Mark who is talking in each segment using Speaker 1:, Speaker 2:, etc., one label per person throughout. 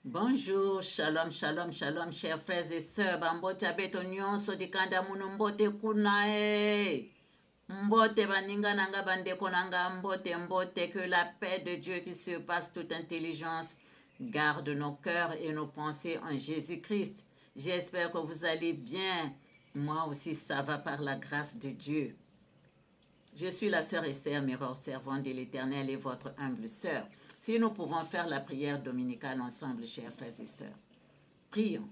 Speaker 1: Bonjour, shalom, shalom, shalom, chers frères et sœurs. Bambote abetonyon sodikanda munu mbote kunae. Mbote baninga nanga bande konanga mbote mbote. Que la paix de Dieu qui surpasse toute intelligence garde nos cœurs et nos pensées en Jésus-Christ. J'espère que vous allez bien. Moi aussi, ça va par la grâce de Dieu. Je suis la sœur Esther Miror, servante de l'Éternel et votre humble sœur. Si nous pouvons faire la prière dominicale ensemble, chers frères et sœurs. Prions.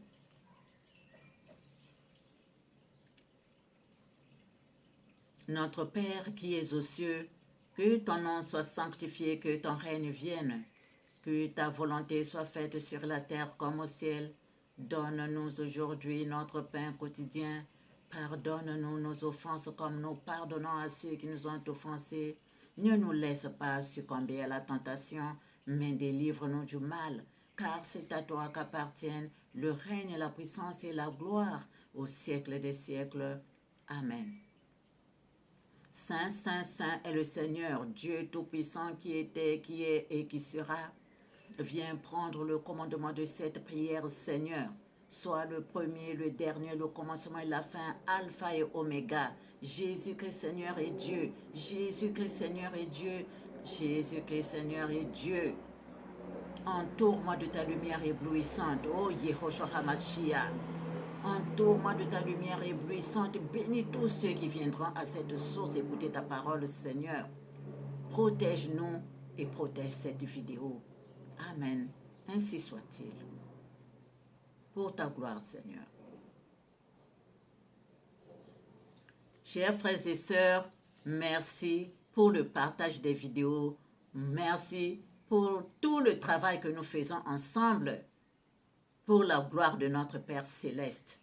Speaker 1: Notre Père qui es aux cieux, que ton nom soit sanctifié, que ton règne vienne, que ta volonté soit faite sur la terre comme au ciel. Donne-nous aujourd'hui notre pain quotidien. Pardonne-nous nos offenses comme nous pardonnons à ceux qui nous ont offensés. Ne nous laisse pas succomber à la tentation, mais délivre-nous du mal, car c'est à toi qu'appartiennent le règne, la puissance et la gloire au siècle des siècles. Amen. Saint, Saint, Saint est le Seigneur, Dieu Tout-Puissant qui était, qui est et qui sera. Viens prendre le commandement de cette prière, Seigneur. Sois le premier, le dernier, le commencement et la fin, Alpha et Oméga. Jésus-Christ Seigneur est Dieu. Jésus-Christ Seigneur est Dieu. Jésus-Christ Seigneur est Dieu. Entoure-moi de ta lumière éblouissante, ô Yehoshua HaMashiach. Entoure-moi de ta lumière éblouissante. Bénis tous ceux qui viendront à cette source écouter ta parole, Seigneur. Protège-nous et protège cette vidéo. Amen. Ainsi soit-il. Pour ta gloire, Seigneur. Chers frères et sœurs, merci pour le partage des vidéos. Merci pour tout le travail que nous faisons ensemble pour la gloire de notre Père Céleste.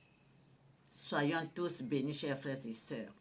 Speaker 1: Soyons tous bénis, chers frères et sœurs.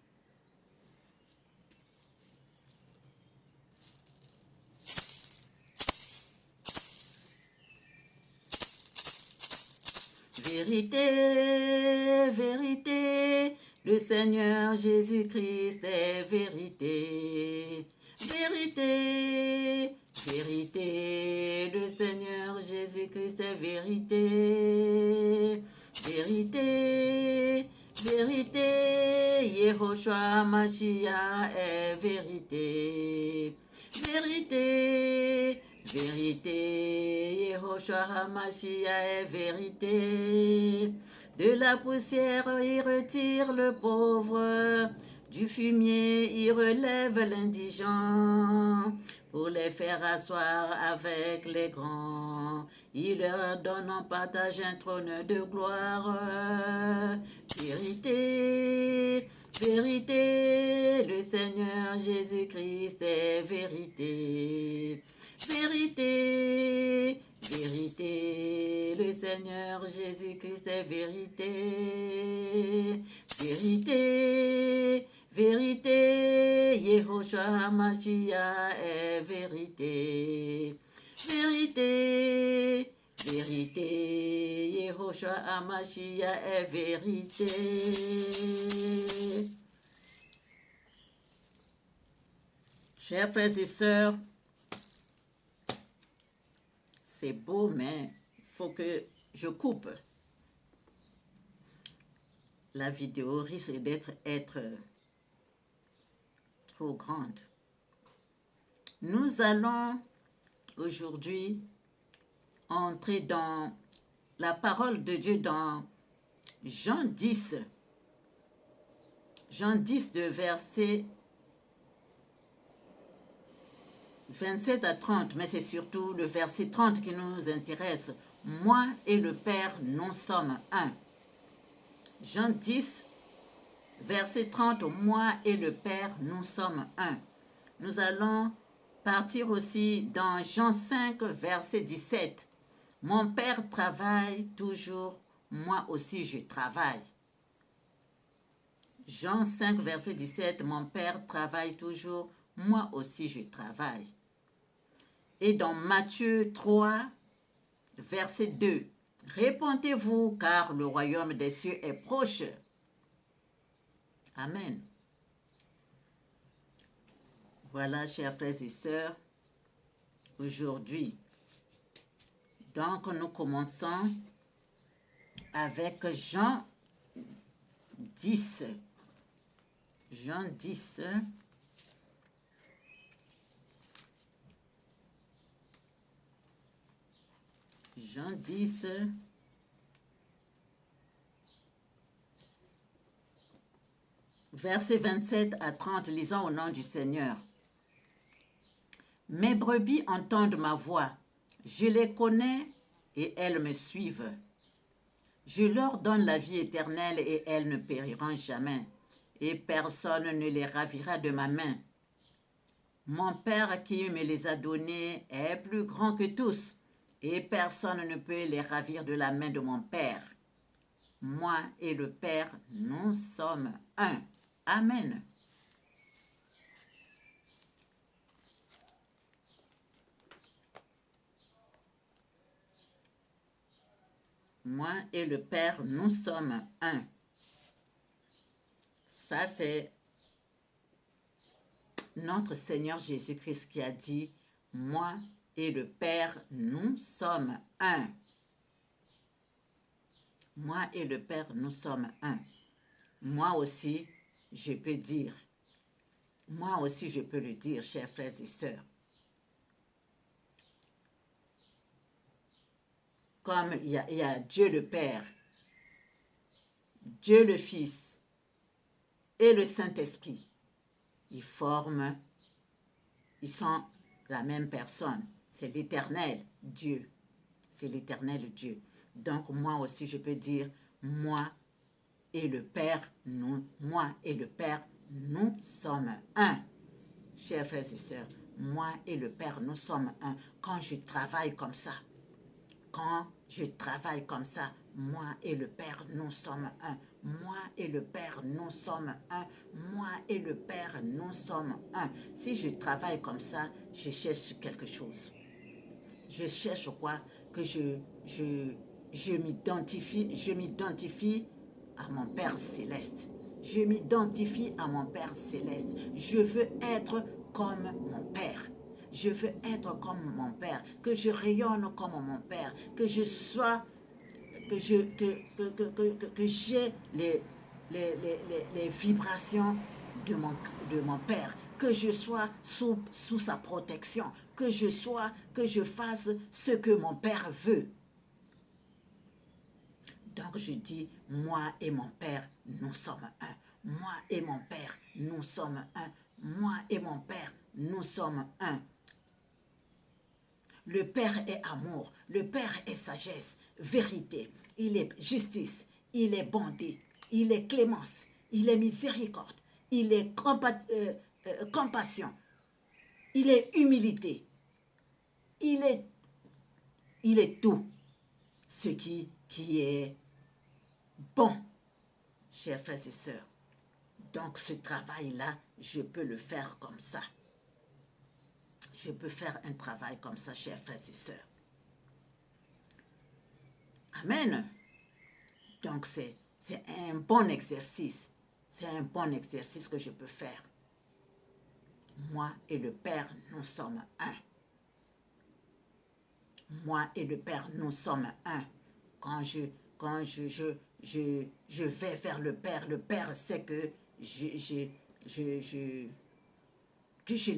Speaker 1: Vérité, vérité, le Seigneur Jésus-Christ est vérité. Vérité, vérité, le Seigneur Jésus-Christ est vérité. Vérité, vérité, Yehoshua Mashiach est vérité. Vérité, vérité, Yehoshua HaMashiach est vérité. De la poussière, il retire le pauvre. Du fumier, il relève l'indigent. Pour les faire asseoir avec les grands, il leur donne en partage un trône de gloire. Vérité, vérité, le Seigneur Jésus-Christ est vérité. Vérité, vérité, le Seigneur Jésus-Christ est vérité. Vérité, vérité, Yehoshua HaMashiach est vérité. Vérité, vérité, Yehoshua HaMashiach est vérité. Chers frères et sœurs, c'est beau, mais il faut que je coupe. La vidéo risque d'être trop grande. Nous allons aujourd'hui entrer dans la parole de Dieu dans Jean 10. Jean 10 de verset 27 à 30, mais c'est surtout le verset 30 qui nous intéresse. Moi et le Père, nous sommes un. Jean 10, verset 30, moi et le Père, nous sommes un. Nous allons partir aussi dans Jean 5, verset 17. Mon Père travaille toujours, moi aussi je travaille. Jean 5, verset 17, mon Père travaille toujours, moi aussi je travaille. Et dans Matthieu 3, verset 2, répondez-vous car le royaume des cieux est proche. Amen. Voilà, chers frères et sœurs, aujourd'hui, Donc, nous commençons avec Jean 10. Jean 10. Jean 10. Versets 27 à 30, lisons au nom du Seigneur. Mes brebis entendent ma voix, je les connais et elles me suivent. Je leur donne la vie éternelle et elles ne périront jamais, et personne ne les ravira de ma main. Mon Père qui me les a donnés est plus grand que tous, et personne ne peut les ravir de la main de mon Père. Moi et le Père, nous sommes un. Amen. Moi et le Père, nous sommes un. Ça, c'est notre Seigneur Jésus-Christ qui a dit, moi et le Père, nous sommes un. Moi et le Père, nous sommes un. Moi aussi, je peux dire. Moi aussi, je peux le dire, chers frères et sœurs. Comme il y a Dieu le Père, Dieu le Fils et le Saint-Esprit. Ils sont la même personne. C'est l'éternel Dieu. C'est l'éternel Dieu. Donc, moi aussi, je peux dire, moi et le Père, moi et le Père, nous sommes un. Chers frères et sœurs, moi et le Père, nous sommes un. Quand je travaille comme ça, moi et le Père, nous sommes un. Moi et le Père, nous sommes un. Moi et le Père, nous sommes un. Si je travaille comme ça, je cherche quelque chose. Je cherche quoi? Que je m'identifie à mon Père céleste. Je m'identifie à mon Père céleste. Je veux être comme mon Père. Je veux être comme mon Père, que je rayonne comme mon Père, que je sois, que j'ai les vibrations de mon Père, que je sois sous sa protection, que je fasse ce que mon Père veut. Donc je dis, moi et mon Père, nous sommes un. Moi et mon Père, nous sommes un. Moi et mon Père, nous sommes un. Le Père est amour, le Père est sagesse, vérité, il est justice, il est bonté, il est clémence, il est miséricorde, il est compassion, il est humilité, il est tout ce qui est bon, chers frères et sœurs. Donc ce travail-là, je peux le faire comme ça. Je peux faire un travail comme ça, chers frères et sœurs. Amen. Donc, c'est un bon exercice. C'est un bon exercice que je peux faire. Moi et le Père, nous sommes un. Moi et le Père, nous sommes un. Quand je vais vers le Père sait que je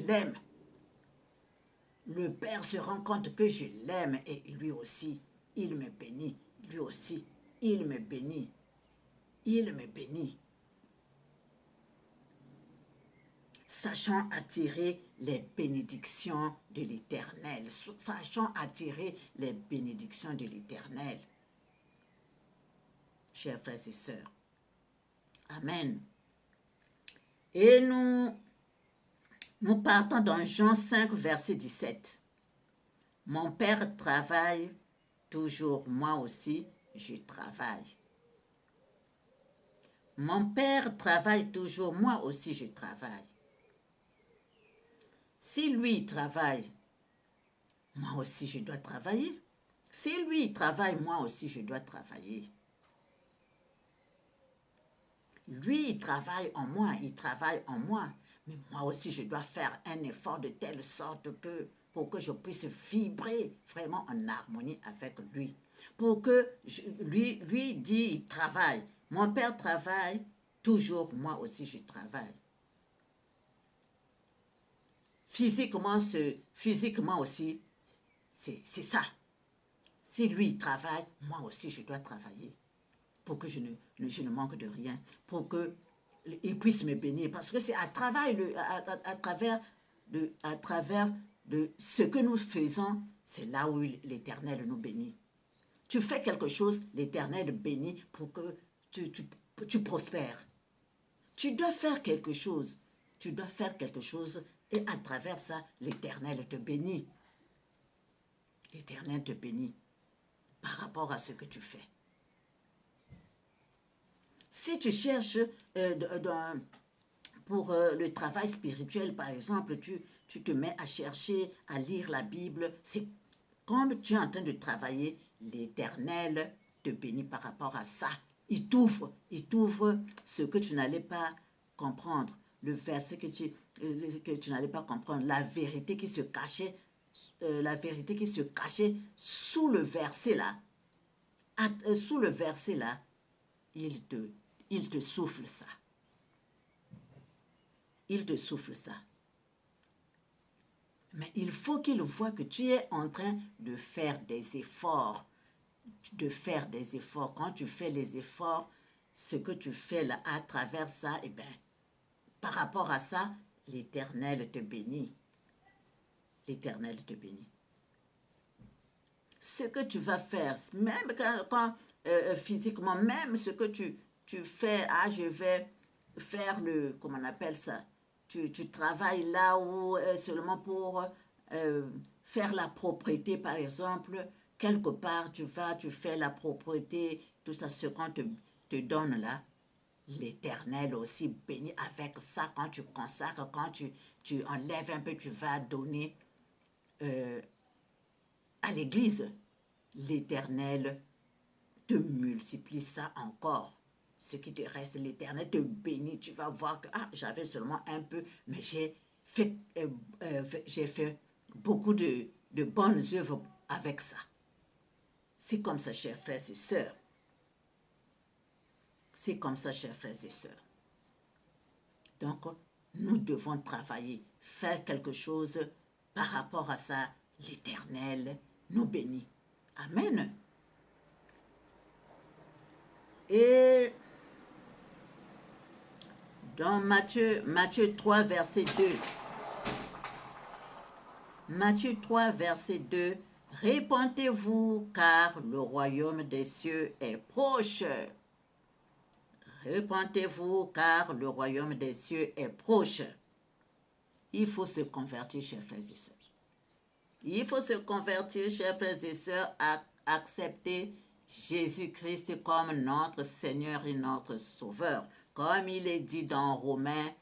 Speaker 1: l'aime. Le Père se rend compte que je l'aime et lui aussi, il me bénit. Lui aussi, il me bénit. Il me bénit. Sachant attirer les bénédictions de l'Éternel. Sachant attirer les bénédictions de l'Éternel. Chers frères et sœurs. Amen. Et nous partons dans Jean 5, verset 17. Mon Père travaille toujours, moi aussi, je travaille. Mon Père travaille toujours, moi aussi, je travaille. Si lui travaille, moi aussi, je dois travailler. Si lui travaille, moi aussi, je dois travailler. Lui, il travaille en moi, mais moi aussi, je dois faire un effort de telle sorte que pour que je puisse vibrer vraiment en harmonie avec lui. Pour que lui dit, il travaille. Mon père travaille, toujours moi aussi je travaille. Physiquement aussi, c'est ça. Si lui il travaille, moi aussi je dois travailler pour que je ne manque de rien, pour qu'il puisse me bénir. Parce que c'est à travers de ce que nous faisons, c'est là où l'Éternel nous bénit. Tu fais quelque chose, l'Éternel bénit pour que tu prospères. Tu dois faire quelque chose. Tu dois faire quelque chose et à travers ça, l'Éternel te bénit. L'Éternel te bénit par rapport à ce que tu fais. Si tu cherches pour le travail spirituel, par exemple, tu te mets à chercher, à lire la Bible, c'est comme tu es en train de travailler, l'Éternel te bénit par rapport à ça. Il t'ouvre ce que tu n'allais pas comprendre, le verset que tu n'allais pas comprendre, la vérité qui se cachait sous le verset là. Sous le verset là, il te souffle ça. Il te souffle ça. Mais il faut qu'il voit que tu es en train de faire des efforts. Quand tu fais les efforts, ce que tu fais là, à travers ça, eh bien, par rapport à ça, l'Éternel te bénit. L'Éternel te bénit. Ce que tu vas faire, même quand physiquement, même ce que tu fais, je vais faire comment on appelle ça, tu travailles là où seulement pour faire la propreté, par exemple, quelque part tu fais la propreté, tout ça, ce qu'on te donne là, l'Éternel aussi bénit avec ça. Quand tu consacres, quand tu enlèves un peu, tu vas donner à l'église, l'Éternel te multiplie ça encore. Ce qui te reste, l'Éternel te bénit. Tu vas voir que j'avais seulement un peu, mais j'ai fait beaucoup de bonnes œuvres avec ça. C'est comme ça, chers frères et sœurs. C'est comme ça, chers frères et sœurs. Donc, nous devons travailler, faire quelque chose par rapport à ça. L'Éternel nous bénit. Amen. Et dans Matthieu 3, verset 2. Matthieu 3, verset 2. Répentez-vous, car le royaume des cieux est proche. Répentez-vous, car le royaume des cieux est proche. Il faut se convertir, chers frères et sœurs. Il faut se convertir, chers frères et sœurs, à accepter Jésus-Christ comme notre Seigneur et notre Sauveur. Comme il est dit dans Romains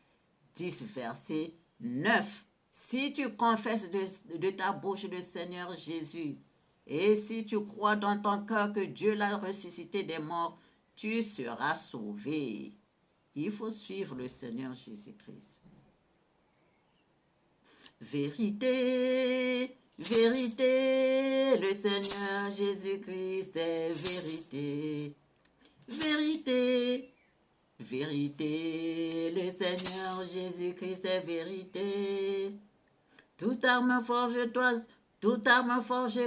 Speaker 1: 10, verset 9. Si tu confesses de ta bouche le Seigneur Jésus, et si tu crois dans ton cœur que Dieu l'a ressuscité des morts, tu seras sauvé. Il faut suivre le Seigneur Jésus-Christ. Vérité, vérité, le Seigneur Jésus-Christ est vérité. Vérité, vérité, le Seigneur Jésus-Christ est vérité. Toute arme forgée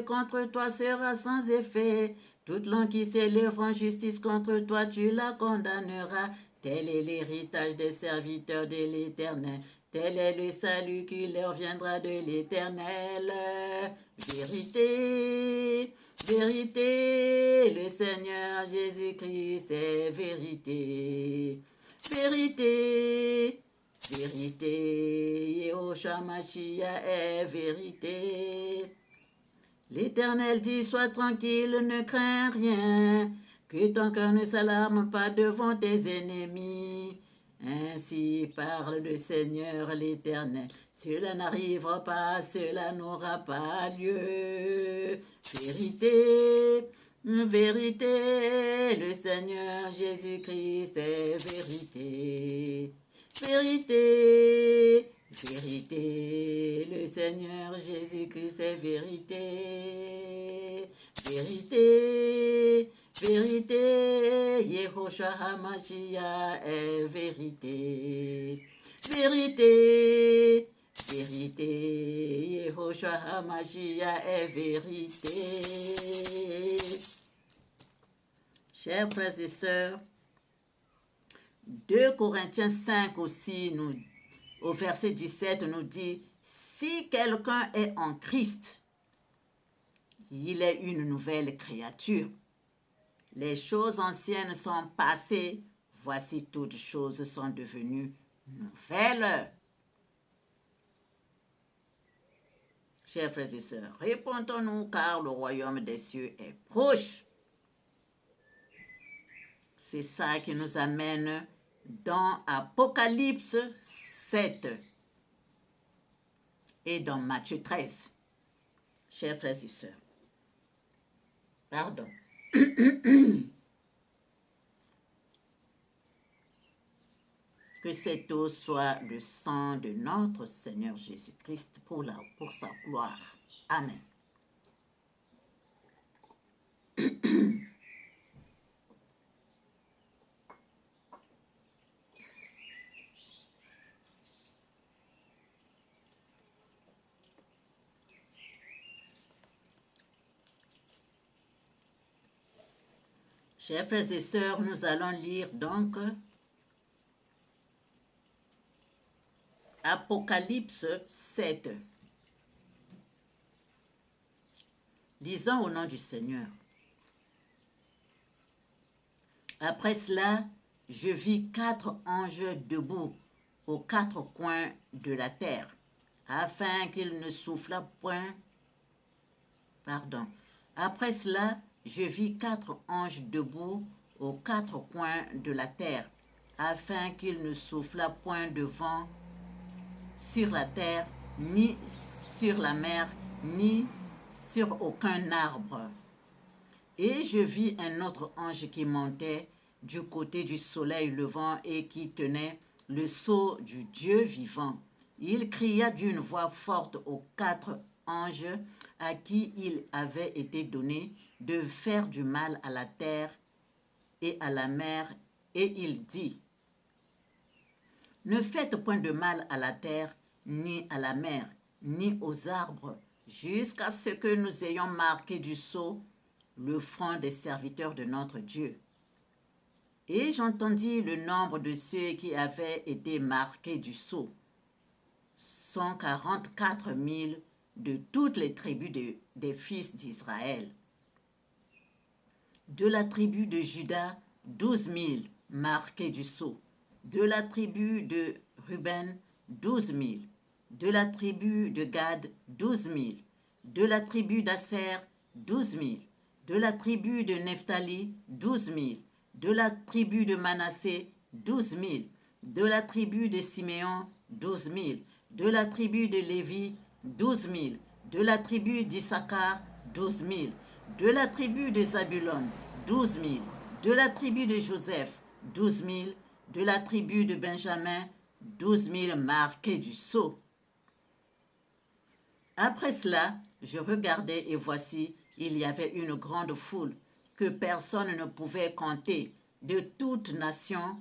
Speaker 1: contre toi sera sans effet. Toute langue qui s'élève en justice contre toi, tu la condamneras. Tel est l'héritage des serviteurs de l'Éternel. Tel est le salut qui leur viendra de l'Éternel. Vérité, vérité, le Seigneur Jésus-Christ est vérité. Vérité, vérité, Yehoshua Mashiach est vérité. L'Éternel dit, sois tranquille, ne crains rien, que ton cœur ne s'alarme pas devant tes ennemis. Ainsi parle le Seigneur l'Éternel. Cela n'arrivera pas, cela n'aura pas lieu. Vérité, vérité, le Seigneur Jésus-Christ est vérité. Vérité, Vérité, le Seigneur Jésus-Christ est vérité. Vérité, vérité, Yehoshua HaMashiach est vérité. Vérité, vérité, Yehoshua HaMashiach est vérité. Chers frères et sœurs, 2 Corinthiens 5 aussi, au verset 17, nous dit, si quelqu'un est en Christ, il est une nouvelle créature. Les choses anciennes sont passées, voici toutes choses sont devenues nouvelles. Chers frères et sœurs, répondons-nous car le royaume des cieux est proche. C'est ça qui nous amène dans Apocalypse 7 et dans Matthieu 13. Chers frères et sœurs, pardon. Que cette eau soit le sang de notre Seigneur Jésus-Christ pour sa gloire. Amen. Chers frères et sœurs, nous allons lire donc Apocalypse 7. Lisons au nom du Seigneur. Après cela, je vis 4 anges debout aux 4 coins de la terre, afin qu'ils ne soufflât point. Pardon. Après cela, je vis 4 anges debout aux 4 coins de la terre, afin qu'il ne soufflât point de vent sur la terre, ni sur la mer, ni sur aucun arbre. Et je vis un autre ange qui montait du côté du soleil levant et qui tenait le sceau du Dieu vivant. Il cria d'une voix forte aux 4 anges à qui il avait été donné de faire du mal à la terre et à la mer, et il dit, ne faites point de mal à la terre, ni à la mer, ni aux arbres, jusqu'à ce que nous ayons marqué du sceau le front des serviteurs de notre Dieu. Et j'entendis le nombre de ceux qui avaient été marqués du sceau, 144 000 de toutes les tribus des fils d'Israël. De la tribu de Juda, 12 000 marqués du sceau. De la tribu de Ruben, 12 000. De la tribu de Gad, 12 000. De la tribu d'Aser, 12 000. De la tribu de Nephtali, 12 000. De la tribu de Manassé, 12 000. De la tribu de Siméon, 12 000. De la tribu de Lévi, 12 000. De la tribu d'Issachar, 12 000. De la tribu de Zabulon, 12 000. De la tribu de Joseph, 12 000. De la tribu de Benjamin, 12 000 marqués du sceau. Après cela, je regardai et voici, il y avait une grande foule que personne ne pouvait compter, de toute nation,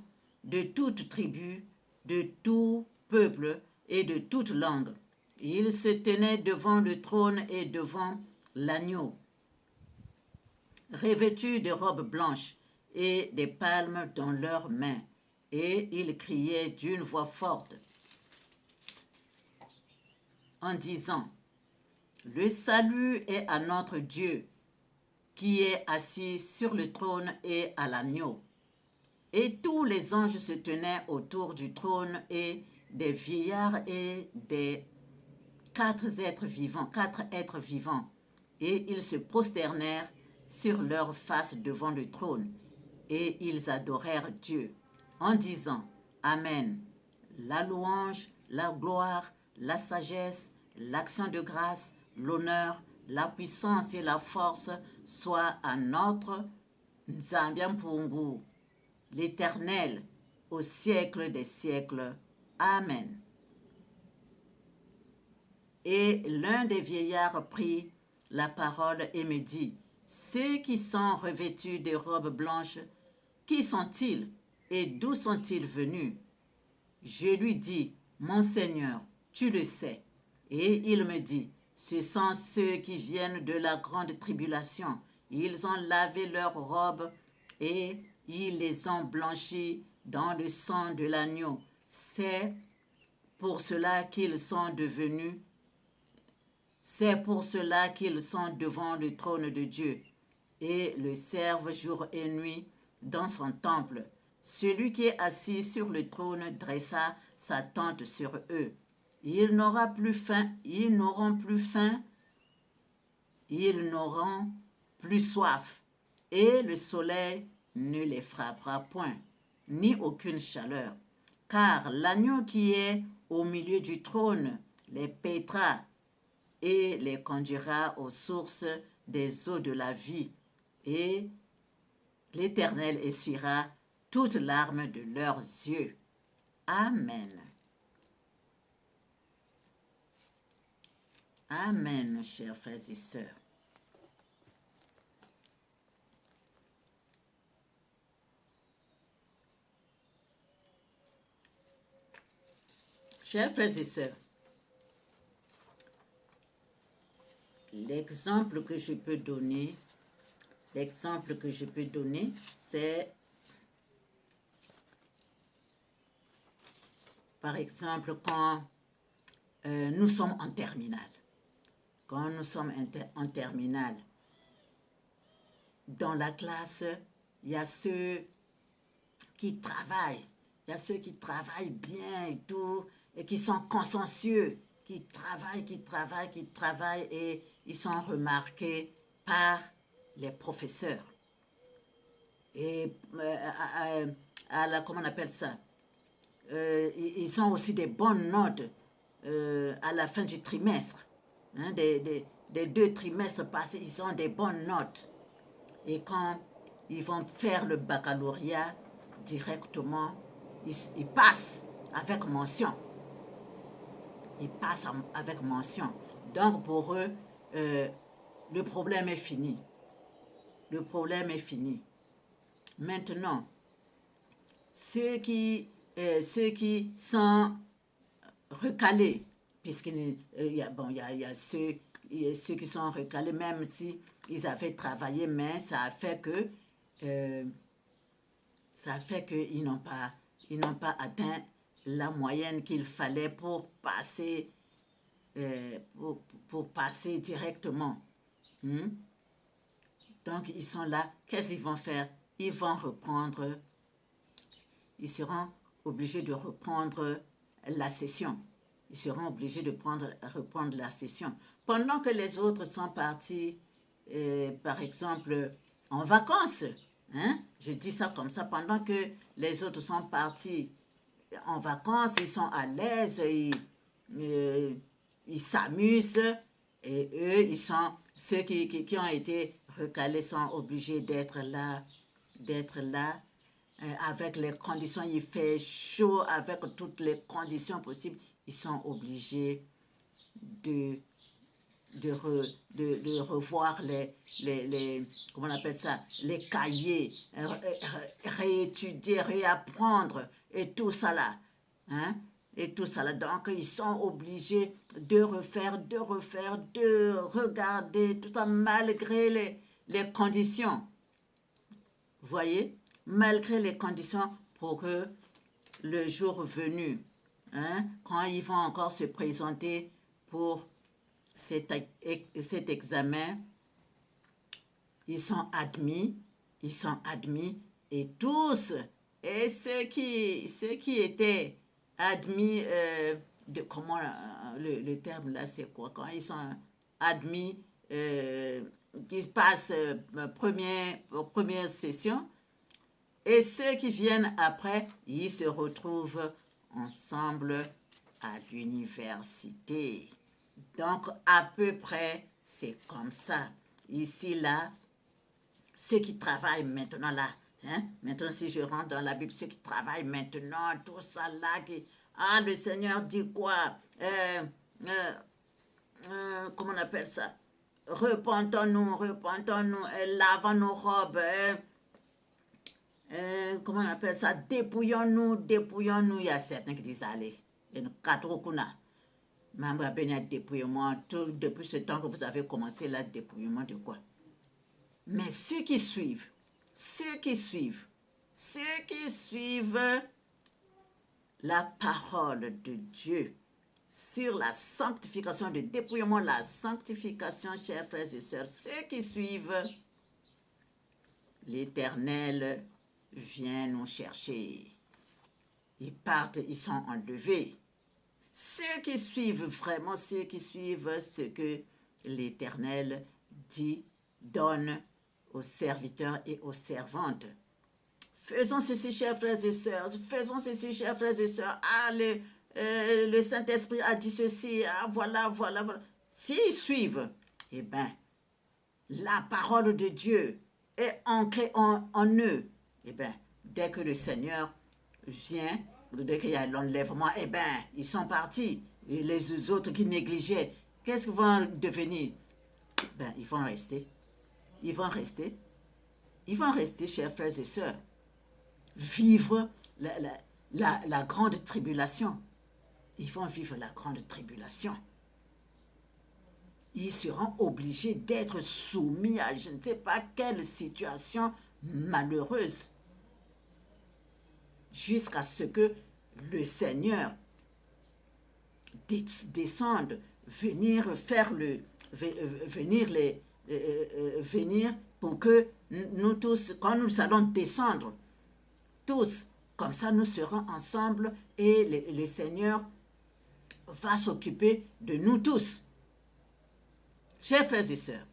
Speaker 1: de toute tribu, de tout peuple et de toute langue. Ils se tenaient devant le trône et devant l'agneau, revêtus de robes blanches et des palmes dans leurs mains. Et ils criaient d'une voix forte en disant, le salut est à notre Dieu, qui est assis sur le trône et à l'agneau. Et tous les anges se tenaient autour du trône et des vieillards et des 4 êtres vivants. Et ils se prosternèrent sur leurs faces devant le trône. Et ils adorèrent Dieu en disant, Amen, la louange, la gloire, la sagesse, l'action de grâce, l'honneur, la puissance et la force soient à notre Nzambiampungu, l'Éternel, au siècle des siècles. Amen. Et l'un des vieillards prit la parole et me dit, ceux qui sont revêtus de robes blanches, qui sont-ils et d'où sont-ils venus? Je lui dis, mon Seigneur, tu le sais. Et il me dit, ce sont ceux qui viennent de la grande tribulation. Ils ont lavé leurs robes et ils les ont blanchies dans le sang de l'agneau. C'est pour cela qu'ils sont devenus, c'est pour cela qu'ils sont devant le trône de Dieu et le servent jour et nuit dans son temple. Celui qui est assis sur le trône dressa sa tente sur eux. Ils n'auront plus faim, ils n'auront plus faim, ils n'auront plus soif, et le soleil ne les frappera point, ni aucune chaleur. Car l'agneau qui est au milieu du trône les paîtra et les conduira aux sources des eaux de la vie, et l'Éternel essuiera toutes larmes de leurs yeux. Amen. Amen, chers frères et sœurs. Chers frères et sœurs, l'exemple que je peux donner, c'est par exemple quand nous sommes en terminale. Quand nous sommes en terminale, dans la classe, il y a ceux qui travaillent. Il y a ceux qui travaillent bien et tout, et qui sont consciencieux, qui travaillent, et ils sont remarqués par les professeurs. Et comment on appelle ça? Ils ont aussi des bonnes notes à la fin du trimestre. Hein, des 2 trimestres passés, ils ont des bonnes notes. Et quand ils vont faire le baccalauréat, directement, ils passent avec mention. Ils passent avec mention. Donc pour eux, le problème est fini. Le problème est fini. Maintenant, ceux qui sont recalés, puisqu'il y a ceux qui sont recalés, même si ils avaient travaillé, mais ça a fait qu'ils n'ont pas atteint la moyenne qu'il fallait pour passer directement. Donc ils sont là. Qu'est-ce qu'ils vont faire? Ils seront obligés de reprendre la session. Ils seront obligés de reprendre la session. Pendant que les autres sont partis, par exemple, en vacances, hein? Je dis ça comme ça, pendant que les autres sont partis en vacances, ils sont à l'aise, ils s'amusent, et eux, ceux qui ont été recalés sont obligés d'être là, avec les conditions, il fait chaud, avec toutes les conditions possibles, ils sont obligés de revoir comment on appelle ça, les cahiers, réétudier, réapprendre, et tout ça là. Hein? Et tout ça là. Donc, ils sont obligés de refaire, de regarder, tout ça, malgré les conditions. Vous voyez? Malgré les conditions, pour que le jour venu, hein, quand ils vont encore se présenter pour cet examen, ils sont admis, et tous, et ceux qui étaient admis, comment le terme là c'est quoi, quand ils sont admis, qui passent première session, et ceux qui viennent après, ils se retrouvent ensemble à l'université. Donc, à peu près, c'est comme ça. Ici, là, ceux qui travaillent maintenant, là, hein, maintenant, si je rentre dans la Bible, ceux qui travaillent maintenant, tout ça, là, le Seigneur dit quoi? comment on appelle ça? Repentons-nous, repentons-nous, lavons nos robes, comment on appelle ça? Dépouillons-nous, dépouillons-nous. Il y a certains qui disent, allez, il y a une quatre kuna. Membre a béni à dépouillement, tout depuis ce temps que vous avez commencé là, dépouillement de quoi? Mais ceux qui suivent la parole de Dieu sur la sanctification, le dépouillement, la sanctification, chers frères et sœurs, ceux qui suivent, l'Éternel vient nous chercher. Ils partent, ils sont enlevés. Ceux qui suivent vraiment, ceux qui suivent ce que l'Éternel dit, donne aux serviteurs et aux servantes. Faisons ceci, chers frères et sœurs. Faisons ceci, chers frères et sœurs. Ah, le Saint-Esprit a dit ceci. Ah, voilà, voilà, voilà. S'ils suivent, eh bien, la parole de Dieu est ancrée en eux. Eh bien, dès que le Seigneur vient, dès qu'il y a l'enlèvement, eh bien, ils sont partis. Et les autres qui négligeaient, qu'est-ce qu'ils vont devenir? Ben, ils vont rester. Ils vont rester. Ils vont rester, chers frères et sœurs. Vivre la grande tribulation. Ils vont vivre la grande tribulation. Ils seront obligés d'être soumis à je ne sais pas quelle situation malheureuse. Jusqu'à ce que le Seigneur descende, venir pour que nous tous, quand nous allons descendre, tous, comme ça nous serons ensemble et le Seigneur va s'occuper de nous tous. Chers frères et sœurs,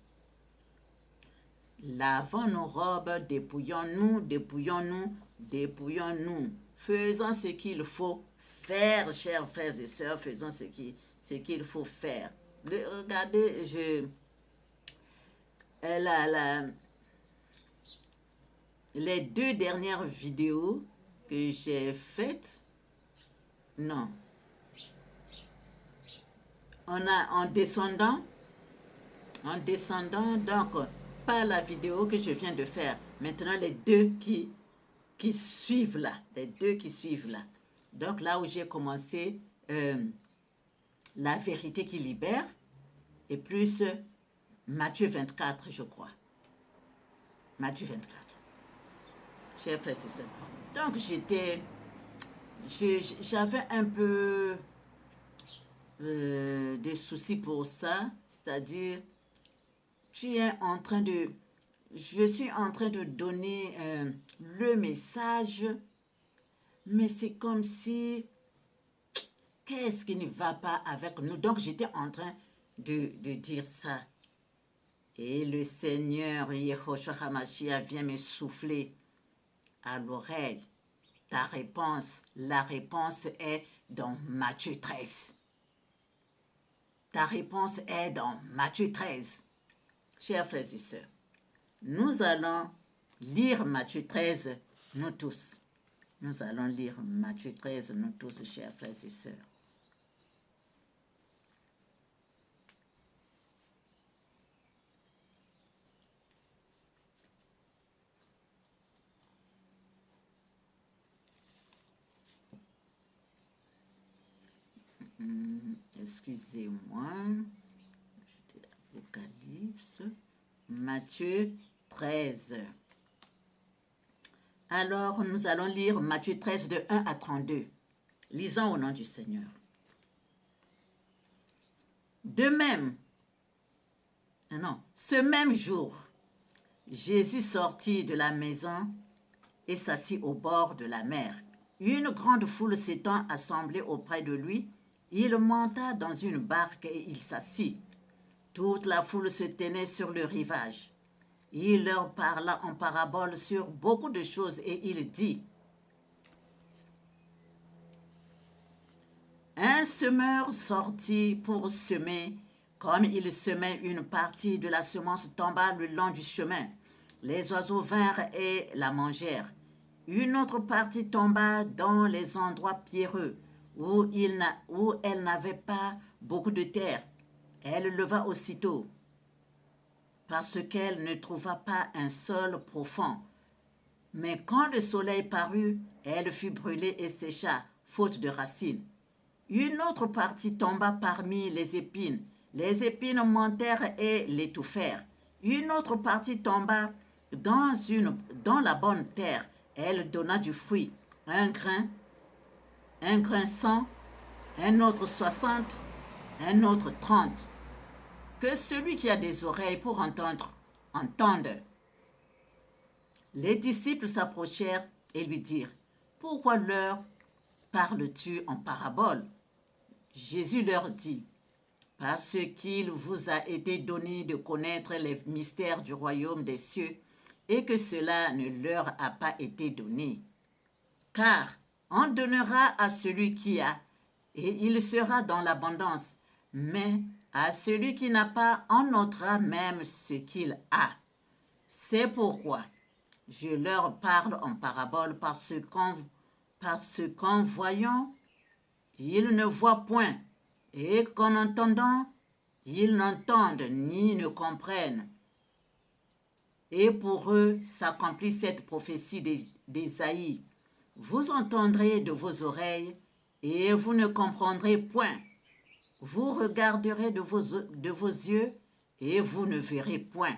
Speaker 1: lavons nos robes, dépouillons-nous, dépouillons-nous, dépouillons-nous. Faisons ce qu'il faut faire, chers frères et sœurs, faisons ce qu'il faut faire. Regardez, les 2 dernières vidéos que j'ai faites, non, en descendant, donc, pas la vidéo que je viens de faire, maintenant les 2 qui suivent là, les 2 qui suivent là. Donc là où j'ai commencé, la vérité qui libère, et plus Matthieu 24, je crois. Matthieu 24. Chers frères et sœurs. Donc j'avais un peu des soucis pour ça, c'est-à-dire, je suis en train de donner le message, mais c'est comme si, qu'est-ce qui ne va pas avec nous? Donc j'étais en train de dire ça. Et le Seigneur, Yehoshua HaMashiach, vient me souffler à l'oreille. Ta réponse, la réponse est dans Matthieu 13. Ta réponse est dans Matthieu 13. Chers frères et sœurs, nous allons lire Matthieu 13, nous tous. Nous allons lire Matthieu 13, nous tous, chers frères et sœurs. Excusez-moi, Apocalypse, Matthieu 13. Alors, nous allons lire Matthieu 13 de 1 à 32. Lisons au nom du Seigneur. Ce même jour, Jésus sortit de la maison et s'assit au bord de la mer. Une grande foule s'étant assemblée auprès de lui, il monta dans une barque et il s'assit. Toute la foule se tenait sur le rivage. Il leur parla en parabole sur beaucoup de choses et il dit, un semeur sortit pour semer. Comme il semait, une partie de la semence tomba le long du chemin. Les oiseaux vinrent et la mangèrent. Une autre partie tomba dans les endroits pierreux, où elle n'avait pas beaucoup de terre. Elle leva aussitôt, parce qu'elle ne trouva pas un sol profond. Mais quand le soleil parut, elle fut brûlée et sécha, faute de racines. Une autre partie tomba parmi les épines montèrent et l'étouffèrent. Une autre partie tomba dans la bonne terre. Elle donna du fruit, un grain 100, un autre 60, un autre 30. Que celui qui a des oreilles pour entendre, entende. Les disciples s'approchèrent et lui dirent, « Pourquoi leur parles-tu en parabole ?» Jésus leur dit, « Parce qu'il vous a été donné de connaître les mystères du royaume des cieux et que cela ne leur a pas été donné. Car on donnera à celui qui a, et il sera dans l'abondance, mais à celui qui n'a pas, on ôtera même ce qu'il a. C'est pourquoi je leur parle en parabole, parce qu'en voyant, ils ne voient point, et qu'en entendant, ils n'entendent ni ne comprennent. Et pour eux s'accomplit cette prophétie d'Ésaïe. Vous entendrez de vos oreilles, et vous ne comprendrez point. Vous regarderez de vos yeux, et vous ne verrez point.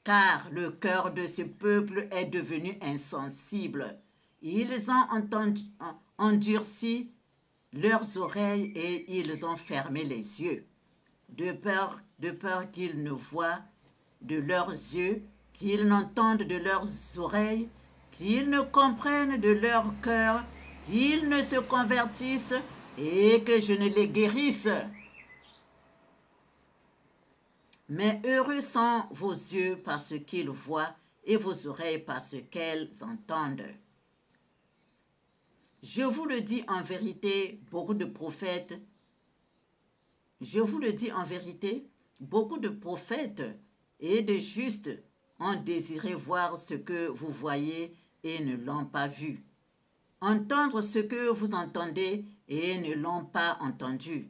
Speaker 1: Car le cœur de ce peuple est devenu insensible. Ils ont endurci leurs oreilles et ils ont fermé les yeux, de peur qu'ils ne voient de leurs yeux, qu'ils n'entendent de leurs oreilles, qu'ils ne comprennent de leur cœur, qu'ils ne se convertissent et que je ne les guérisse. Mais heureux sont vos yeux parce qu'ils voient et vos oreilles parce qu'elles entendent. Je vous le dis en vérité, beaucoup de prophètes et de justes ont désiré voir ce que vous voyez et ne l'ont pas vu, entendre ce que vous entendez et ne l'ont pas entendu.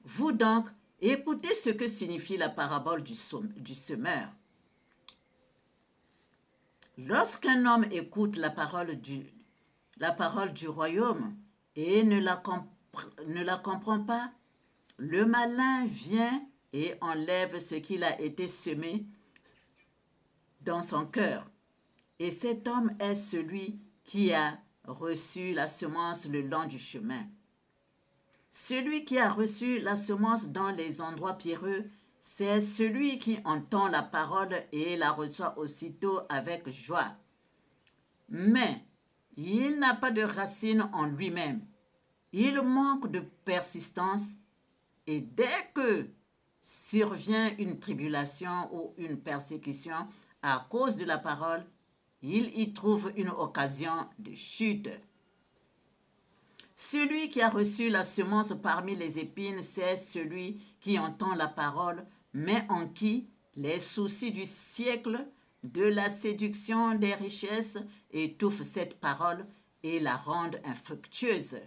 Speaker 1: Vous donc, écoutez ce que signifie la parabole du semeur. Lorsqu'un homme écoute la parole du royaume et ne la comprend pas, le malin vient et enlève ce qu'il a été semé dans son cœur. Et cet homme est celui qui a reçu la semence le long du chemin. Celui qui a reçu la semence dans les endroits pierreux, c'est celui qui entend la parole et la reçoit aussitôt avec joie. Mais il n'a pas de racine en lui-même. Il manque de persistance et dès que survient une tribulation ou une persécution à cause de la parole, il y trouve une occasion de chute. Celui qui a reçu la semence parmi les épines, c'est celui qui entend la parole, mais en qui les soucis du siècle, de la séduction des richesses étouffent cette parole et la rendent infructueuse.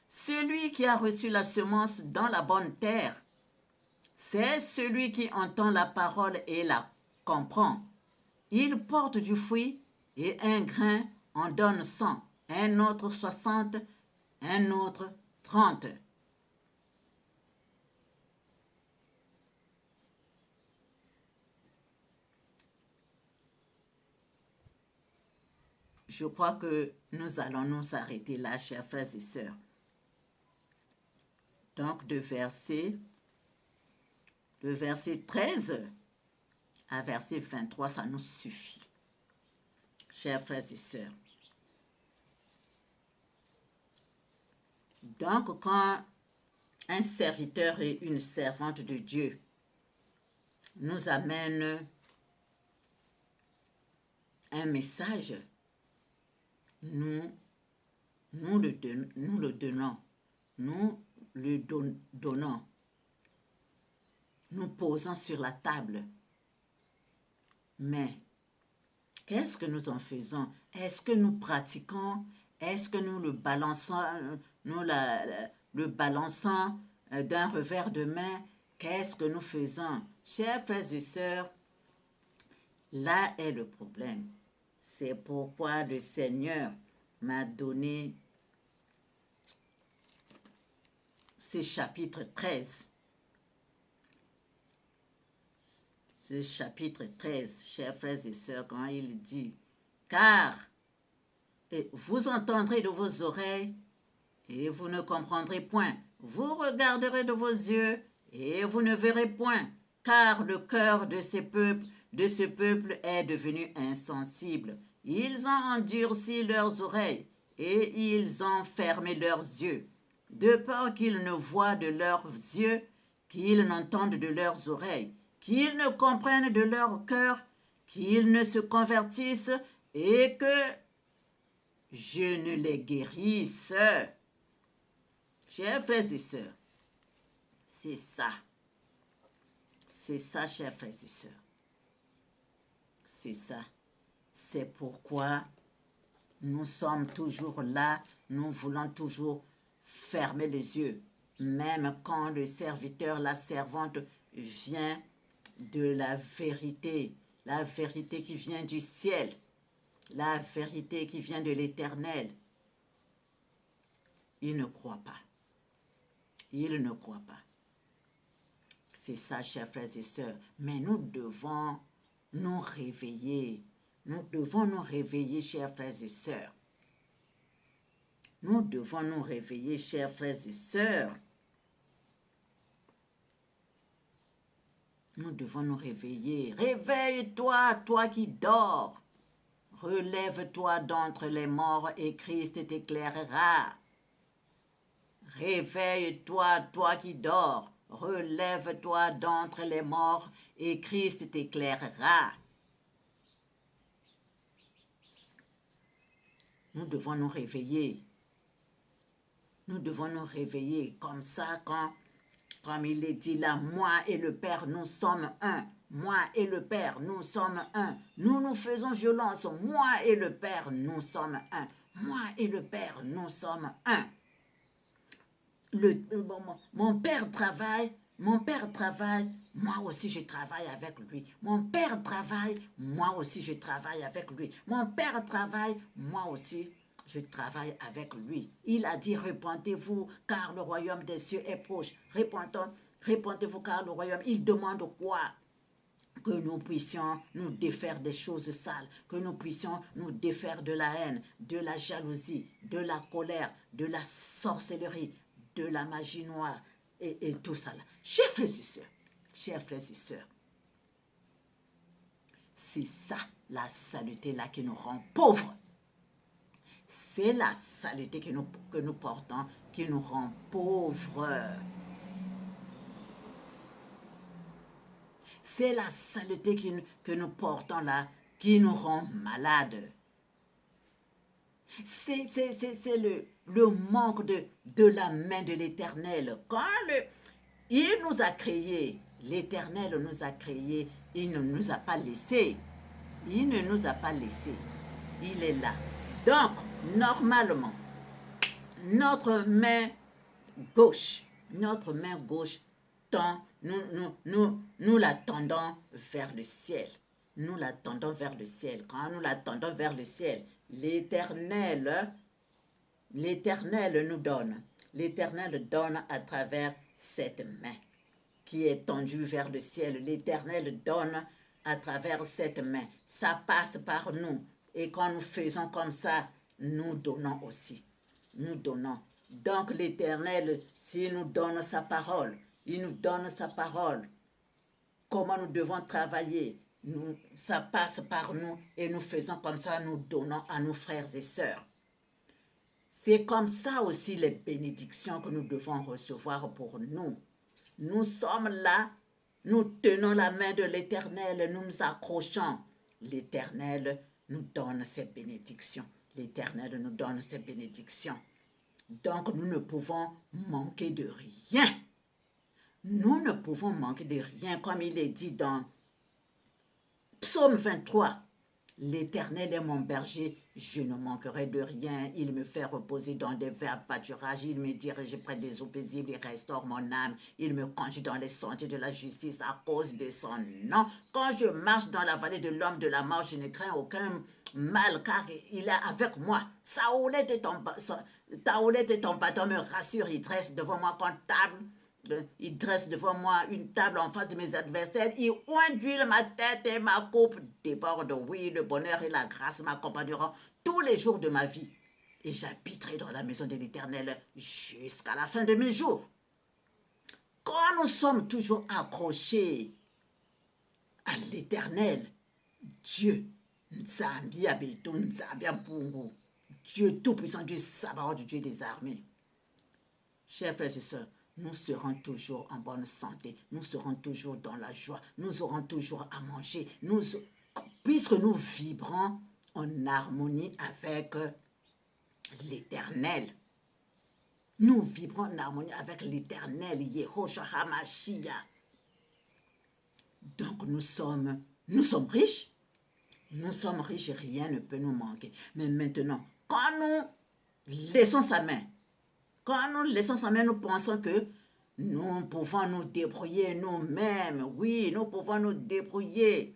Speaker 1: Celui qui a reçu la semence dans la bonne terre, c'est celui qui entend la parole et la comprend. Il porte du fruit et un grain en donne 100, un autre 60, un autre 30. Je crois que nous allons nous arrêter là, chers frères et sœurs. Donc, de verset 13 à verset 23, ça nous suffit. Chers frères et sœurs. Donc, quand un serviteur et une servante de Dieu nous amènent un message, nous le donnons. Nous posons sur la table. Mais qu'est-ce que nous en faisons? Est-ce que nous pratiquons? Est-ce que nous le balançons d'un revers de main, qu'est-ce que nous faisons? Chers frères et sœurs, là est le problème. C'est pourquoi le Seigneur m'a donné ce chapitre 13. Ce chapitre 13, chers frères et sœurs, quand il dit, car vous entendrez de vos oreilles et vous ne comprendrez point. Vous regarderez de vos yeux et vous ne verrez point, car le cœur de ce peuple est devenu insensible. Ils ont endurci leurs oreilles et ils ont fermé leurs yeux, de peur qu'ils ne voient de leurs yeux, qu'ils n'entendent de leurs oreilles, qu'ils ne comprennent de leur cœur, qu'ils ne se convertissent et que je ne les guérisse. Chers frères et sœurs, c'est ça. C'est ça, chers frères et sœurs. C'est ça. C'est pourquoi nous sommes toujours là, nous voulons toujours fermer les yeux. Même quand le serviteur, la servante vient de la vérité qui vient du ciel, la vérité qui vient de l'Éternel, il ne croit pas. Il ne croit pas. C'est ça, chers frères et sœurs. Mais nous devons nous réveiller. Nous devons nous réveiller, chers frères et sœurs. Nous devons nous réveiller, chers frères et sœurs. Nous devons nous réveiller. Réveille-toi, toi qui dors. Relève-toi d'entre les morts et Christ t'éclairera. Réveille-toi, toi qui dors. Relève-toi d'entre les morts et Christ t'éclairera. Nous devons nous réveiller. Nous devons nous réveiller comme ça, comme il est dit là, moi et le Père, nous sommes un. Moi et le Père, nous sommes un. Nous nous faisons violence. Moi et le Père, nous sommes un. Moi et le Père, nous sommes un. Mon père travaille, moi aussi je travaille avec lui. Mon père travaille, moi aussi je travaille avec lui. Mon père travaille, moi aussi je travaille avec lui. Il a dit, répentez-vous car le royaume des cieux est proche. Répentez-vous car le royaume, il demande quoi? Que nous puissions nous défaire des choses sales, que nous puissions nous défaire de la haine, de la jalousie, de la colère, de la sorcellerie, de la magie noire et tout ça là. Chers frères et sœurs, c'est ça la saleté là qui nous rend pauvres. C'est la saleté que nous portons qui nous rend pauvres. C'est la saleté que nous portons là qui nous rend malades. C'est le manque de la main de l'Éternel. Quand il nous a créés, l'Éternel nous a créés, il ne nous a pas laissés. Il ne nous a pas laissés. Il est là. Donc, normalement, notre main gauche tend, nous la tendons vers le ciel. Nous la tendons vers le ciel. Quand nous la tendons vers le ciel, l'Éternel nous donne. L'Éternel donne à travers cette main qui est tendue vers le ciel. L'Éternel donne à travers cette main. Ça passe par nous. Et quand nous faisons comme ça, nous donnons aussi. Nous donnons. Donc l'Éternel, s'il nous donne sa parole, il nous donne sa parole. Comment nous devons travailler? Ça passe par nous et nous faisons comme ça, nous donnons à nos frères et sœurs. C'est comme ça aussi les bénédictions que nous devons recevoir pour nous. Nous sommes là, nous tenons la main de l'Éternel, nous nous accrochons. L'Éternel nous donne ses bénédictions. L'Éternel nous donne ses bénédictions. Donc nous ne pouvons manquer de rien. Nous ne pouvons manquer de rien, comme il est dit dans Psaume 23. L'Éternel est mon berger, je ne manquerai de rien. Il me fait reposer dans des verts pâturages, il me dirige près des eaux paisibles, il restaure mon âme. Il me conduit dans les sentiers de la justice à cause de son nom. Quand je marche dans la vallée de l'homme de la mort, je ne crains aucun mal, car il est avec moi. Sa houlette et ton bâton me rassurent. Il dresse devant moi il dresse devant moi une table en face de mes adversaires. Il oint ma tête et ma coupe déborde. Oui, le bonheur et la grâce m'accompagneront tous les jours de ma vie. Et j'habiterai dans la maison de l'Éternel jusqu'à la fin de mes jours. Quand nous sommes toujours accrochés à l'Éternel, Dieu, Nzambi Abeto, Nzambi Ampungu, Dieu tout-puissant, Dieu Sabaoth, Dieu des armées. Chers frères et sœurs, nous serons toujours en bonne santé, nous serons toujours dans la joie, nous aurons toujours à manger, puisque nous vibrons en harmonie avec l'Éternel. Nous vibrons en harmonie avec l'Éternel, Yehoshua HaMashiach. Donc nous sommes riches. Nous sommes riches, rien ne peut nous manquer. Mais maintenant, quand nous laissons sa main, nous pensons que nous pouvons nous débrouiller nous-mêmes. Oui, nous pouvons nous débrouiller.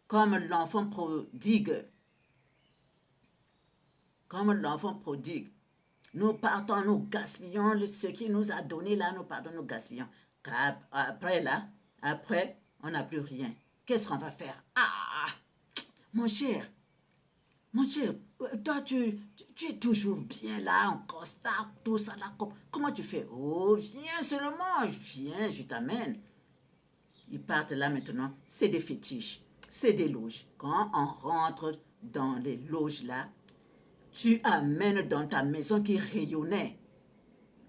Speaker 1: Comme l'enfant prodigue. Nous partons, nous gaspillons ce qu'il nous a donné là, nous partons, nous gaspillons. Car après, on n'a plus rien. Qu'est-ce qu'on va faire? Ah, mon cher, toi, tu es toujours bien là, en costard, tout ça là. Comment tu fais? Oh, viens seulement, viens, je t'amène. Ils partent là maintenant, c'est des fétiches, c'est des loges. Quand on rentre dans les loges là, tu amènes dans ta maison qui rayonnait.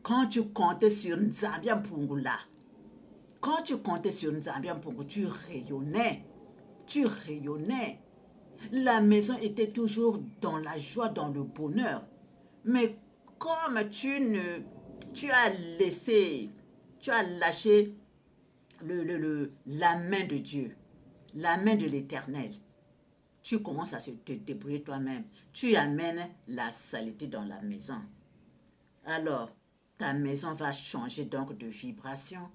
Speaker 1: Quand tu comptais sur Nzambi Ampungu là, tu rayonnais. La maison était toujours dans la joie, dans le bonheur. Mais comme tu as lâché la main de Dieu, la main de l'Éternel, tu commences à te débrouiller toi-même. Tu amènes la saleté dans la maison. Alors, ta maison va changer donc de vibration.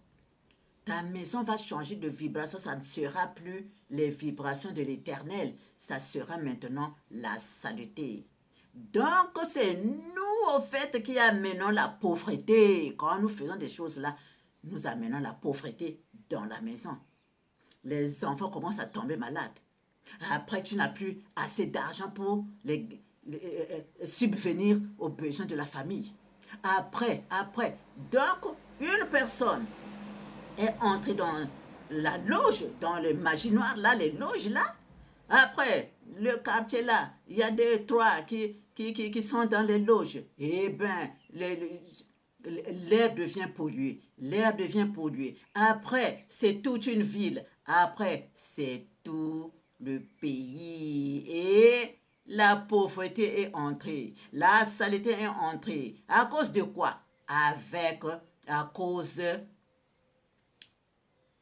Speaker 1: Ta maison va changer de vibration, ça ne sera plus les vibrations de l'Éternel, ça sera maintenant la saleté. Donc, c'est nous, au fait, qui amenons la pauvreté. Quand nous faisons des choses là, nous amenons la pauvreté dans la maison. Les enfants commencent à tomber malades. Après, tu n'as plus assez d'argent pour subvenir aux besoins de la famille. Après, donc, une personne est entrée dans la loge, dans le magie noire, là, les loges, là. Après, le quartier, là, il y a 2, 3 qui sont dans les loges. Eh bien, l'air devient pollué. Après, c'est toute une ville. Après, c'est tout le pays. Et la pauvreté est entrée. La saleté est entrée. À cause de quoi? À cause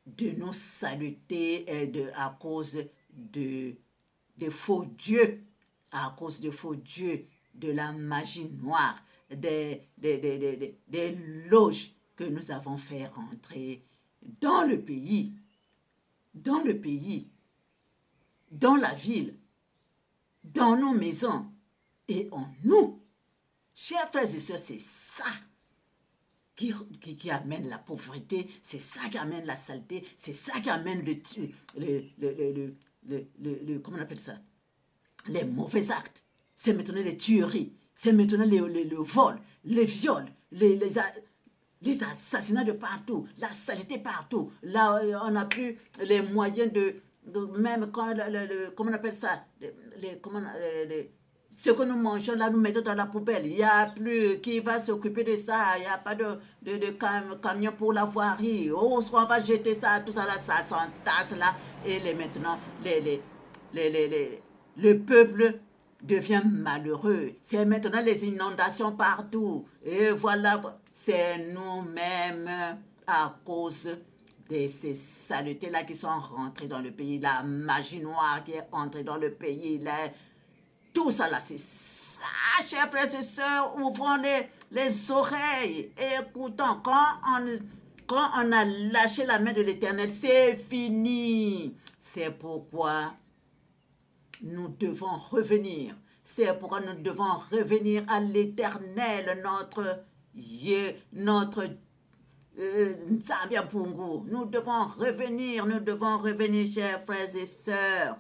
Speaker 1: de nos saletés et à cause de faux dieux, de la magie noire, des loges que nous avons fait rentrer dans le pays, dans la ville, dans nos maisons et en nous. Chers frères et sœurs, c'est ça qui amène la pauvreté, c'est ça qui amène la saleté, c'est ça qui amène comment on appelle ça? Les mauvais actes. C'est maintenant les tueries, c'est maintenant le vol, les viols, les assassinats de partout, la saleté partout. Là, on n'a plus les moyens même quand, comment on appelle ça? Ce que nous mangeons là, nous mettons dans la poubelle. Il n'y a plus qui va s'occuper de ça. Il n'y a pas de camion pour la voirie. Oh, on va jeter ça, tout ça là, ça s'entasse là. Et maintenant, le peuple devient malheureux. C'est maintenant les inondations partout. Et voilà, c'est nous-mêmes à cause de ces saletés-là qui sont rentrées dans le pays, la magie noire qui est entrée dans le pays, tout ça là, c'est ça, chers frères et sœurs, ouvrons les oreilles et écoutons. Quand on a lâché la main de l'Éternel, c'est fini. C'est pourquoi nous devons revenir. C'est pourquoi nous devons revenir à l'Éternel, notre Dieu, notre Nzambiapungu. Nous devons revenir, chers frères et sœurs.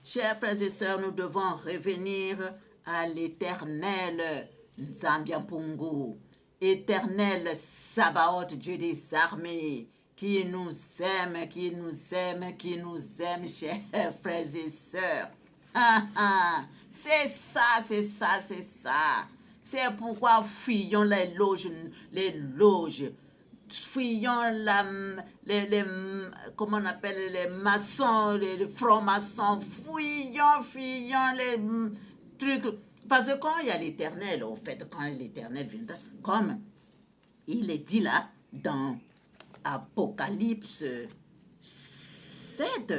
Speaker 1: Chers frères et sœurs, nous devons revenir à l'Éternel Nzambiapungu. Éternel Sabaoth, Dieu des armées, qui nous aime, chers frères et sœurs. C'est ça. C'est pourquoi fuyons les loges. Fuyons comment on appelle les maçons, les francs-maçons. Fuyons les trucs. Parce que quand il y a l'Éternel, en fait, quand l'Éternel vient, comme il est dit là, dans Apocalypse 7,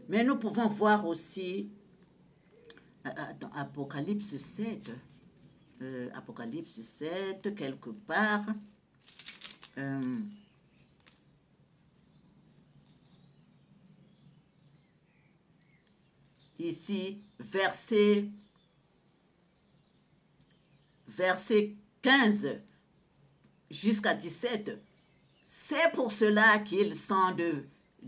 Speaker 1: mais nous pouvons voir aussi, dans Apocalypse 7, quelque part, ici, verset 15 jusqu'à 17. C'est pour cela qu'ils sont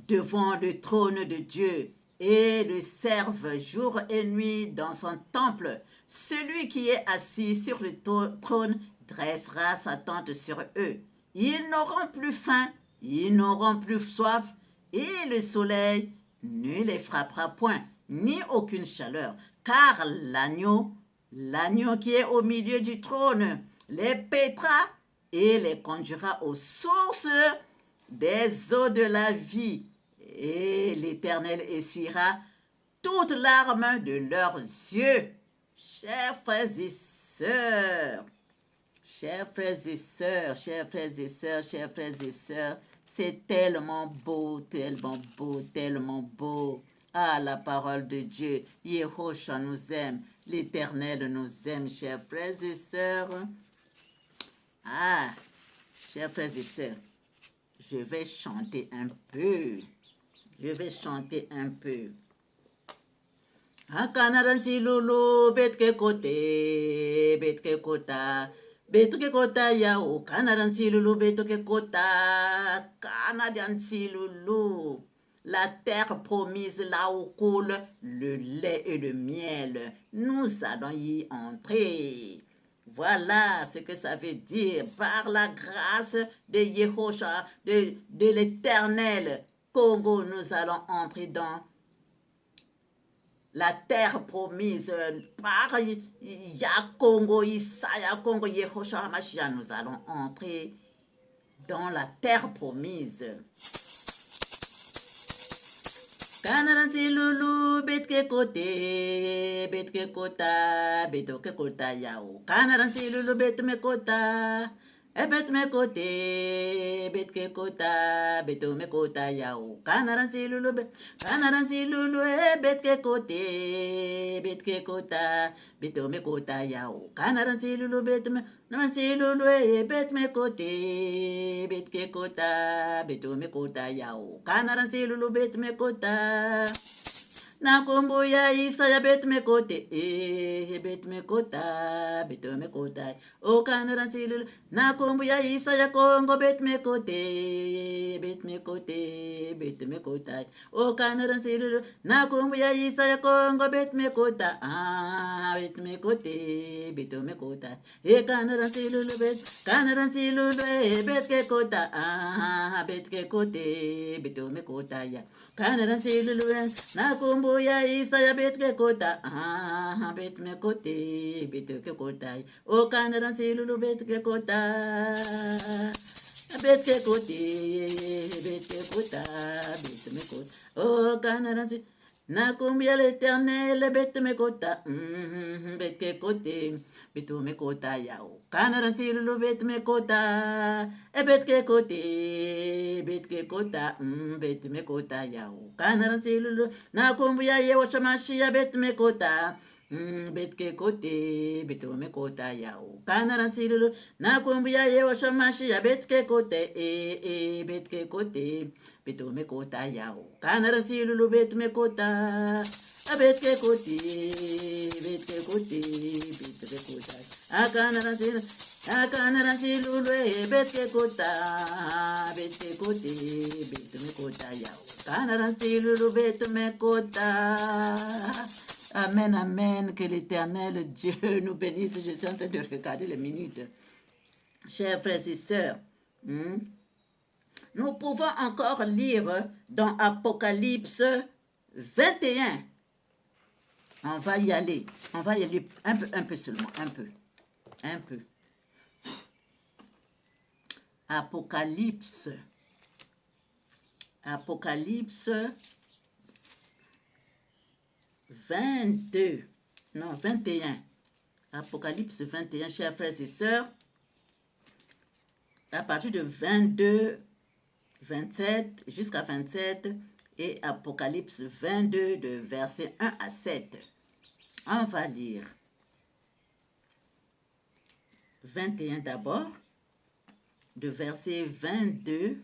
Speaker 1: devant le trône de Dieu et le servent jour et nuit dans son temple. Celui qui est assis sur le trône dressera sa tente sur eux. Ils n'auront plus faim, ils n'auront plus soif, et le soleil ne les frappera point, ni aucune chaleur, car l'agneau qui est au milieu du trône les paîtra et les conduira aux sources des eaux de la vie, et l'Éternel essuiera toutes larmes de leurs yeux. Chers frères et sœurs, c'est tellement beau. Ah, la parole de Dieu, Yehoshua nous aime, l'Éternel nous aime, chers frères et sœurs. Ah, chers frères et sœurs, je vais chanter un peu. Akanaransi lulu betke kota ya o kanaransi lulu betke kota kanaransi lulu. La terre promise là où coule le lait et le miel, nous allons y entrer. Voilà ce que ça veut dire. Par la grâce de Yehoshua, de l'Éternel, Congo, nous allons entrer dans la terre promise. Par Yakongo, Isaya, Congo, Yehoshua HaMashiach, nous allons entrer dans la terre promise. Kanaransi lulu betke kota yao. Kanaransi lulu betme kota yao. Kanaransi lulu betke kota yao. Kanaransi lulu betme kota yao. Kanaransi lulu betme kota. Na Congo ya Isaya betme kota. O kanaransi lulu. Na Congo ya Isaya Congo betme kota. O kanaransi lulu. Na Congo ya Isaya Congo betme kota. Betme kota. E kanaransi lulu betke kota. Betke kota ya. Kanaransi lulu. Na Congo ya Isaya betke kota. Betme kota. O kanaransi lulu betke kota. Betke kota. O kanaransi. Nakumbia l'Éternel, bête me kota, bête ke kote, bête me kota yao. Kanaranti lulu bête me kota, bête ke kote, bête ke kota, bête me kota yao. Kanaranti lulu, nakumbia ye washamashi bête me kota. Bet ke kote, beto me kota yao. Kanaranti lulu, nakumbia ye washamashi bet ke kote, bet ke kote. Beto me kota yao. Kanaranti lulu bet me kota. Bet ke kote, bet ke kote, bet ke kota. Akanaranti lulu bet ke kota. Bet ke kote, bet me kota yao. Kanaranti lulu bet me kota. Amen, amen. Que l'Éternel Dieu nous bénisse. Je suis en train de regarder les minutes. Chers frères et sœurs, nous pouvons encore lire dans Apocalypse 21. On va y aller. On va y aller un peu seulement. Un peu. Apocalypse 22. Non, 21. Apocalypse 21, chers frères et sœurs. À partir de 22, 27 jusqu'à 27 et Apocalypse 22 de versets 1 à 7. On va lire 21 d'abord, de versets 22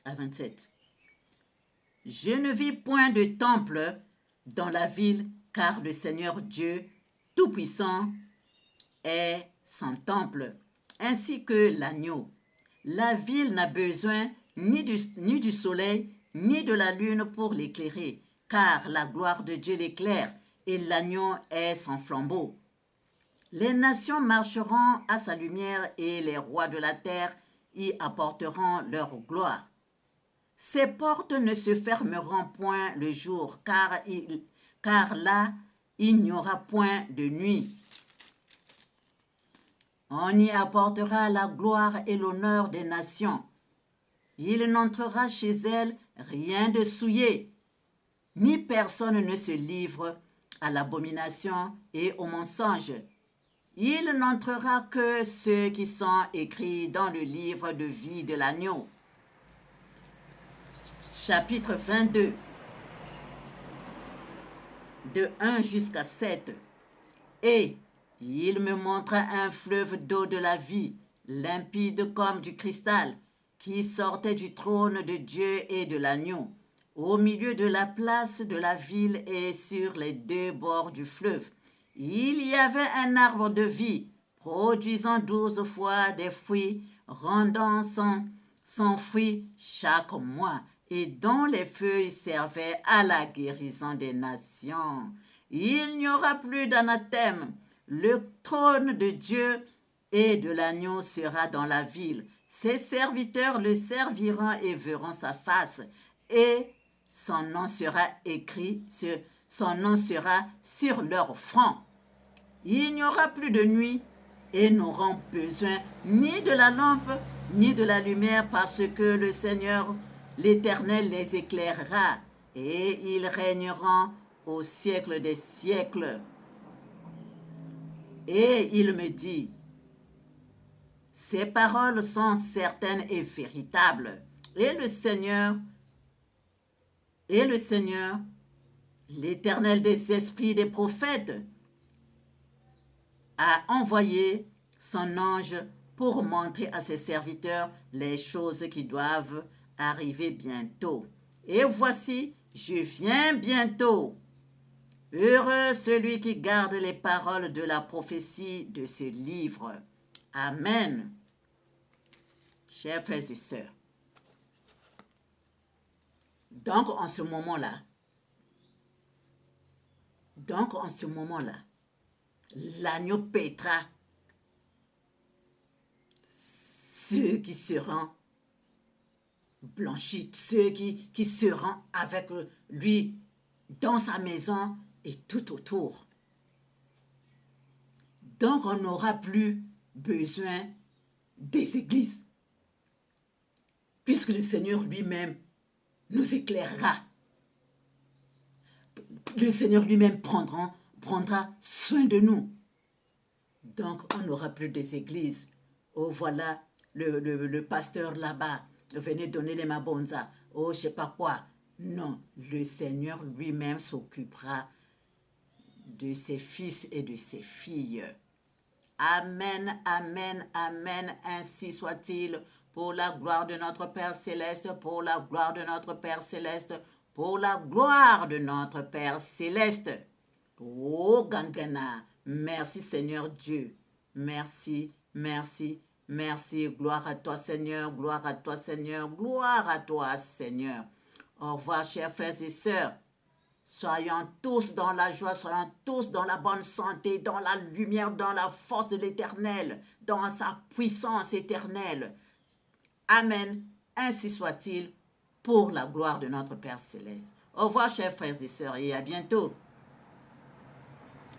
Speaker 1: à 27. Je ne vis point de temple dans la ville, car le Seigneur Dieu Tout-Puissant est son temple, ainsi que l'agneau. La ville n'a besoin ni du soleil, ni de la lune pour l'éclairer, car la gloire de Dieu l'éclaire, et l'agneau est son flambeau. Les nations marcheront à sa lumière, et les rois de la terre y apporteront leur gloire. Ses portes ne se fermeront point le jour, car là, il n'y aura point de nuit. On y apportera la gloire et l'honneur des nations. Il n'entrera chez elles rien de souillé, ni personne ne se livre à l'abomination et au mensonge. Il n'entrera que ceux qui sont écrits dans le livre de vie de l'agneau. Chapitre 22, de 1 jusqu'à 7. Et il me montra un fleuve d'eau de la vie, limpide comme du cristal, qui sortait du trône de Dieu et de l'agneau, au milieu de la place de la ville et sur les deux bords du fleuve. Il y avait un arbre de vie, produisant 12 fois des fruits, rendant son fruit chaque mois, et dont les feuilles servaient à la guérison des nations. Il n'y aura plus d'anathème. Le trône de Dieu et de l'agneau sera dans la ville. Ses serviteurs le serviront et verront sa face, et son nom sera écrit, son nom sera sur leur front. Il n'y aura plus de nuit, et n'auront besoin ni de la lampe, ni de la lumière, parce que le Seigneur, l'Éternel, les éclairera, et ils régneront au siècle des siècles. Et il me dit, ces paroles sont certaines et véritables. Et le Seigneur, l'Éternel des esprits des prophètes, a envoyé son ange pour montrer à ses serviteurs les choses qui doivent arriver bientôt. Et voici, je viens bientôt. Heureux celui qui garde les paroles de la prophétie de ce livre. Amen. Chers frères et sœurs, donc en ce moment-là, l'agneau paîtra ceux qui seront blanchis, ceux qui seront avec lui dans sa maison et tout autour. Donc on n'aura plus besoin des églises. puisque le Seigneur lui-même nous éclairera. Le Seigneur lui-même prendra soin de nous. Donc, on n'aura plus des églises. Oh, voilà, le pasteur là-bas, venez donner les mabonzas. Oh, je ne sais pas quoi. Non, le Seigneur lui-même s'occupera de ses fils et de ses filles. Amen, amen, amen, ainsi soit-il, pour la gloire de notre Père Céleste, pour la gloire de notre Père Céleste, pour la gloire de notre Père Céleste. Oh, Gangana, merci Seigneur Dieu, merci, merci, merci, gloire à toi Seigneur, gloire à toi Seigneur, gloire à toi Seigneur. Au revoir chers frères et sœurs. Soyons tous dans la joie, soyons tous dans la bonne santé, dans la lumière, dans la force de l'Éternel, dans sa puissance éternelle. Amen. Ainsi soit-il pour la gloire de notre Père Céleste. Au revoir, chers frères et sœurs, et à bientôt.